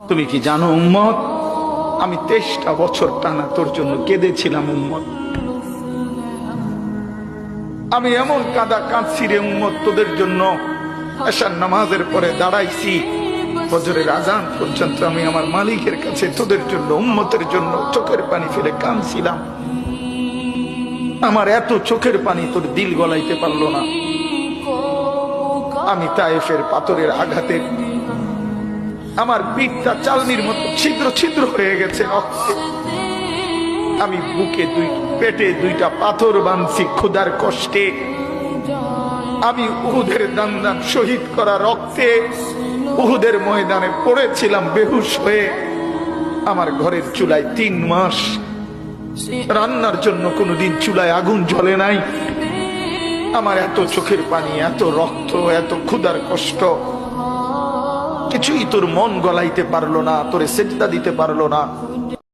তুমি কি জানো উম্মত, আমি 23টা বছর টানা তোর জন্য কেঁদেছিলাম উম্মত। আমি এমন কাঁদা কাঁদছি রে উম্মত তোদের জন্য। এশার নামাজের পরে দাঁড়াইছি, ফজরের আজান পর্যন্ত আমি আমার মালিকের কাছে তোদের জন্য, উম্মতের জন্য চোখের পানি ফেলে কাঁদছিলাম। আমার এত চোখের পানি তোর দিল গলাইতে পারলো না। আমি তায়েফের পাথরের আঘাতে আমার পিঠটা চালনির মতো ছিদ্র ছিদ্র হয়ে গেছে রক্তে। আমি বুকে পেটে 2টা পাথর বাঁধছি ক্ষুধার কষ্টে। আমি উহুদের দান শহীদ করা রক্তে উহুদের ময়দানে পড়েছিলাম বেহুশ হয়ে। আমার ঘরের চুলায় 3 মাস রান্নার জন্য কোনোদিন চুলায় আগুন জ্বলে নাই। আমার এত চোখের পানি, এত রক্ত, এত ক্ষুধার কষ্ট, কিছুই তোর মন গলাইতে পারলো না, তোরে সেজদা দিতে পারলো না।